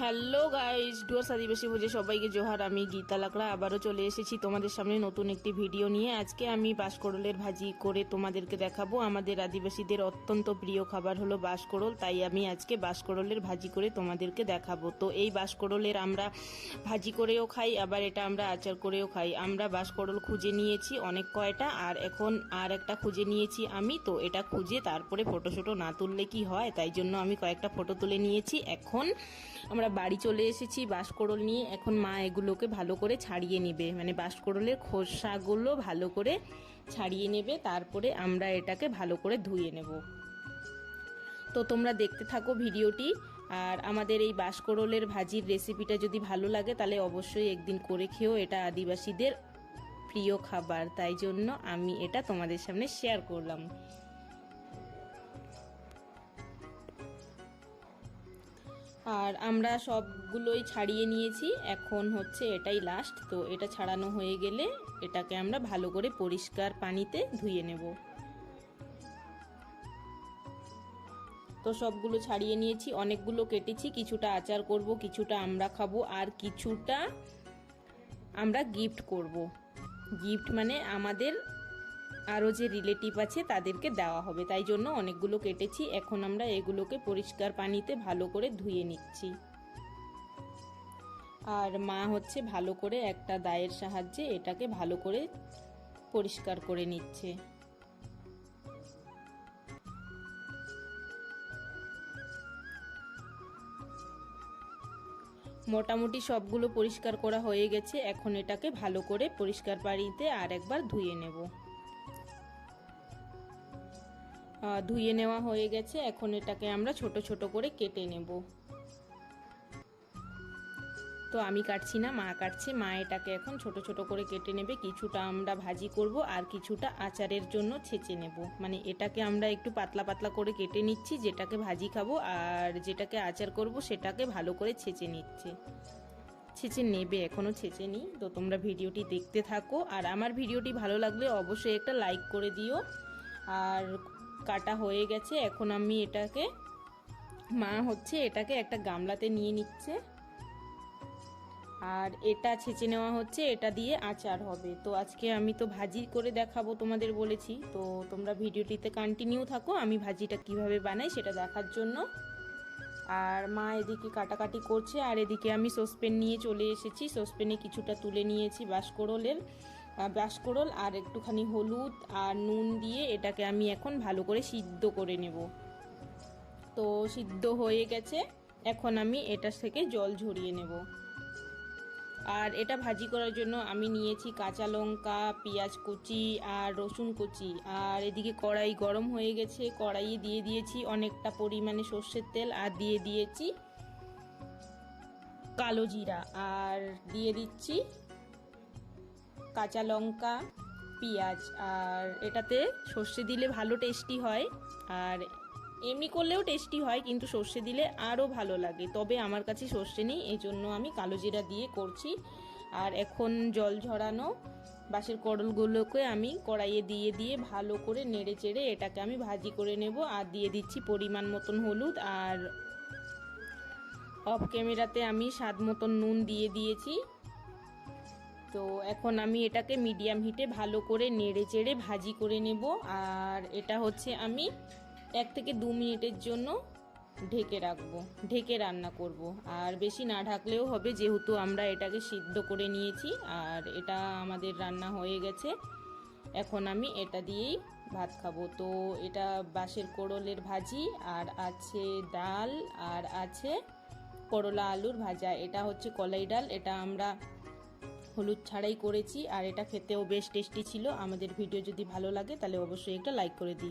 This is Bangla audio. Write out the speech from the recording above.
হ্যালো গাইস, ডুয়ার্স আদিবাসী ভোজে সবাইকে জোহার। আমি গীতা লাকড়া আবারও চলে এসেছি তোমাদের সামনে নতুন একটি ভিডিও নিয়ে। আজকে আমি বাঁশকড়লের ভাজি করে তোমাদেরকে দেখাবো। আমাদের আদিবাসীদের অত্যন্ত প্রিয় খাবার হলো বাঁশকড়ল, তাই আমি আজকে বাঁশকড়লের ভাজি করে তোমাদেরকে দেখাবো। তো এই বাঁশকড়লের আমরা ভাজি করেও খাই, আবার এটা আমরা আচার করেও খাই। আমরা বাঁশকড়ল খুঁজে নিয়েছি অনেক কয়টা, আর এখন আর একটা খুঁজে নিয়েছি আমি। তো এটা খুঁজে তারপরে ফটো না তুললে কি হয়, তাই জন্য আমি কয়েকটা ফটো তুলে নিয়েছি। এখন আমরা বাড়ি চলে এসেছি বাঁশকড়ল নিয়ে। এখন মা এগুলোকে ভালো করে ছাড়িয়ে নেবে, মানে বাঁশকড়লের খোসাগুলো ভালো করে ছাড়িয়ে নেবে, তারপরে আমরা এটাকে ভালো করে ধুয়ে নেব। তো তোমরা দেখতে থাকো ভিডিওটি। আর আমাদের এই বাঁশকড়লের ভাজির রেসিপিটা যদি ভালো লাগে তাহলে অবশ্যই একদিন করে খেও। এটা আদিবাসীদের প্রিয় খাবার, তাই জন্য আমি এটা তোমাদের সামনে শেয়ার করলাম। আর আমরা সবগুলোই ছাড়িয়ে নিয়েছি, এখন হচ্ছে এটাই লাস্ট। তো এটা ছাড়ানো হয়ে গেলে এটাকে আমরা ভালো করে পরিষ্কার পানিতে ধুয়ে নেব। তো সবগুলো ছাড়িয়ে নিয়েছি, অনেকগুলো কেটেছি। কিছুটা আচার করব, কিছুটা আমরা খাবো, আর কিছুটা আমরা গিফট করব। গিফট মানে আমাদের আরও যে রিলেটিভ আছে তাদেরকে দেওয়া হবে, তাই জন্য অনেকগুলো কেটেছি। এখন আমরা এগুলোকে পরিষ্কার পানিতে ভালো করে ধুয়ে নিচ্ছি। আর মা হচ্ছে ভালো করে একটা দায়ের সাহায্যে এটাকে ভালো করে পরিষ্কার করে নিচ্ছে। মোটামুটি সবগুলো পরিষ্কার করা হয়ে গেছে। এখন এটাকে ভালো করে পরিষ্কার পানিতে আর একবার ধুয়ে নেব। ধুয়ে নেওয়া হয়ে গেছে, এখন এটাকে আমরা ছোট ছোট করে কেটে নেব। তো আমি কাটছি না, মা কাটছে। মা এটাকে এখন ছোট ছোট করে কেটে নেবে। কিছুটা আমরা ভাজি করব আর কিছুটা আচারের জন্য ছেঁচে নেব। মানে এটাকে আমরা একটু পাতলা পাতলা করে কেটে নিচ্ছি, যেটাকে ভাজি খাবো, আর যেটাকে আচার করব সেটাকে ভালো করে ছেঁচে নিচ্ছে। ছেঁচে নেবে, এখনো ছেঁচে নিই। তো তোমরা ভিডিওটি দেখতে থাকো, আর আমার ভিডিওটি ভালো লাগলে অবশ্যই একটা লাইক করে দিও। আর কাটা হয়ে গেছে, এখন আমি এটাকে মা হচ্ছে এটাকে একটা গামলাতে নিয়ে নিচ্ছে। আর এটা ছেঁচে নেওয়া হচ্ছে, এটা দিয়ে আচার হবে। তো আজকে আমি তো ভাজি করে দেখাবো তোমাদের বলেছি, তো তোমরা ভিডিওটিতে কন্টিনিউ থাকো আমি ভাজিটা কিভাবে বানাই সেটা দেখার জন্য। আর মা এদিকে কাটাকাটি করছে, আর এদিকে আমি সসপ্যান নিয়ে চলে এসেছি। সসপ্যানে কিছুটা তুলে নিয়েছি বাঁশকড়ল আর একটুখানি হলুদ আর নুন দিয়ে এটাকে আমি এখন ভালো করে সিদ্ধ করে নেব। তো সিদ্ধ হয়ে গেছে, এখন আমি এটা থেকে জল ঝরিয়ে নেব। আর এটা ভাজি করার জন্য আমি নিয়েছি কাঁচা লঙ্কা, পেঁয়াজ কুচি আর রসুন কুচি। আর এদিকে কড়াই গরম হয়ে গেছে, কড়াইয়ে দিয়ে দিয়েছি অনেকটা পরিমাণে সর্ষের তেল, আর দিয়ে দিয়েছি কালো জিরা, আর দিয়ে দিচ্ছি কাঁচা লঙ্কা, পেঁয়াজ। আর এটাতে সর্ষে দিলে ভালো টেস্টি হয়, আর এমনি করলেও টেস্টি হয়, কিন্তু সর্ষে দিলে আরও ভালো লাগে। তবে আমার কাছে সর্ষে নেই, এই জন্য আমি কালো জিরা দিয়ে করছি। আর এখন জল ঝরানো বাঁশের কড়লগুলোকে আমি কড়াইয়ে দিয়ে দিয়ে ভালো করে নেড়ে চেড়ে এটাকে আমি ভাজি করে নেব। আর দিয়ে দিচ্ছি পরিমাণ মতন হলুদ, আর অফ ক্যামেরাতে আমি স্বাদ মতন নুন দিয়ে দিয়েছি। তো এখন আমি এটাকে মিডিয়াম হিটে ভালো করে নেড়ে চেড়ে ভাজি করে নেব। আর এটা হচ্ছে আমি 1 থেকে 2 মিনিটের জন্য ঢেকে রাখবো, ঢেকে রান্না করব। আর বেশি না ঢাকলেও হবে, যেহেতু আমরা এটাকে সিদ্ধ করে নিয়েছি। আর এটা আমাদের রান্না হয়ে গেছে, এখন আমি এটা দিয়েই ভাত খাবো। তো এটা বাঁশের কোড়লের ভাজি, আর আছে ডাল, আর আছে করলা আলুর ভাজা। এটা হচ্ছে কলাই ডাল, এটা আমরা হলুদ ছাড়াই করেছি, আর এটা খেতেও বেশ টেস্টি ছিল। আমাদের ভিডিও যদি ভালো লাগে তাহলে অবশ্যই একটা লাইক করে দিই।